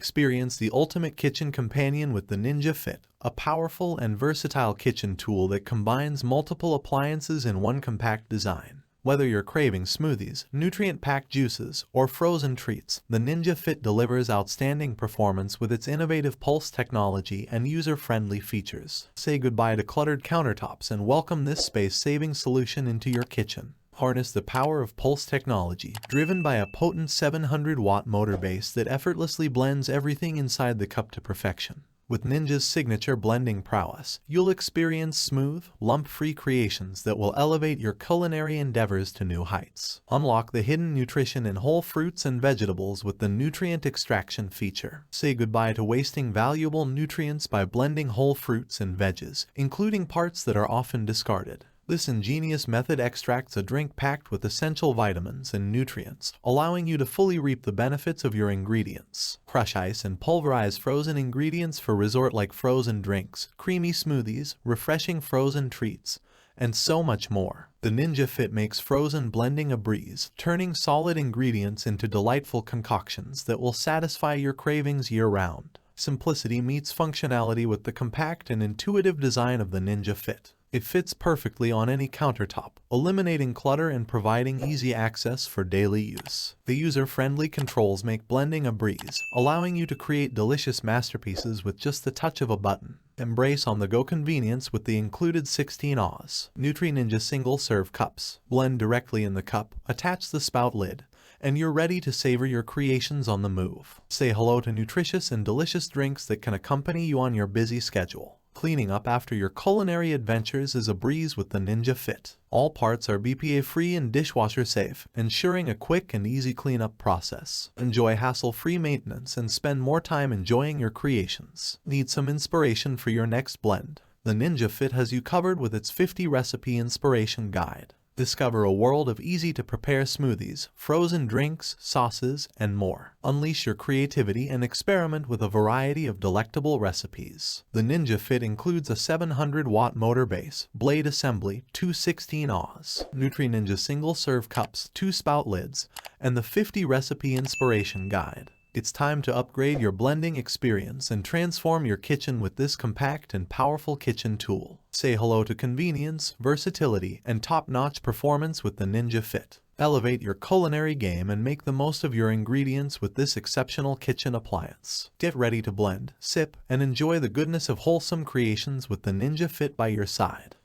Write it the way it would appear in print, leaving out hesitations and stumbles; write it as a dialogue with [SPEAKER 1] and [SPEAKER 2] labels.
[SPEAKER 1] Experience the ultimate kitchen companion with the Ninja Fit, a powerful and versatile kitchen tool that combines multiple appliances in one compact design. Whether you're craving smoothies, nutrient-packed juices, or frozen treats, the Ninja Fit delivers outstanding performance with its innovative pulse technology and user-friendly features. Say goodbye to cluttered countertops and welcome this space-saving solution into your kitchen. Harness the power of pulse technology, driven by a potent 700-watt motor base that effortlessly blends everything inside the cup to perfection. With Ninja's signature blending prowess, you'll experience smooth, lump-free creations that will elevate your culinary endeavors to new heights. Unlock the hidden nutrition in whole fruits and vegetables with the nutrient extraction feature. Say goodbye to wasting valuable nutrients by blending whole fruits and veggies, including parts that are often discarded. This ingenious method extracts a drink packed with essential vitamins and nutrients, allowing you to fully reap the benefits of your ingredients. Crush ice and pulverize frozen ingredients for resort-like frozen drinks, creamy smoothies, refreshing frozen treats, and so much more. The Ninja Fit makes frozen blending a breeze, turning solid ingredients into delightful concoctions that will satisfy your cravings year-round. Simplicity meets functionality with the compact and intuitive design of the Ninja Fit. It fits perfectly on any countertop, eliminating clutter and providing easy access for daily use. The user-friendly controls make blending a breeze, allowing you to create delicious masterpieces with just the touch of a button. Embrace on-the-go convenience with the included 16 oz Nutri-Ninja single-serve cups. Blend directly in the cup, attach the spout lid, and you're ready to savor your creations on the move. Say hello to nutritious and delicious drinks that can accompany you on your busy schedule. Cleaning up after your culinary adventures is a breeze with the Ninja Fit. All parts are BPA-free and dishwasher safe, ensuring a quick and easy cleanup process. Enjoy hassle-free maintenance and spend more time enjoying your creations. Need some inspiration for your next blend? The Ninja Fit has you covered with its 50 recipe inspiration guide. Discover a world of easy-to-prepare smoothies, frozen drinks, sauces, and more. Unleash your creativity and experiment with a variety of delectable recipes. The Ninja Fit includes a 700-watt motor base, blade assembly, two 16 oz Nutri-Ninja single-serve cups, 2 spout lids, and the 50 recipe inspiration guide. It's time to upgrade your blending experience and transform your kitchen with this compact and powerful kitchen tool. Say hello to convenience, versatility, and top-notch performance with the Ninja Fit. Elevate your culinary game and make the most of your ingredients with this exceptional kitchen appliance. Get ready to blend, sip, and enjoy the goodness of wholesome creations with the Ninja Fit by your side.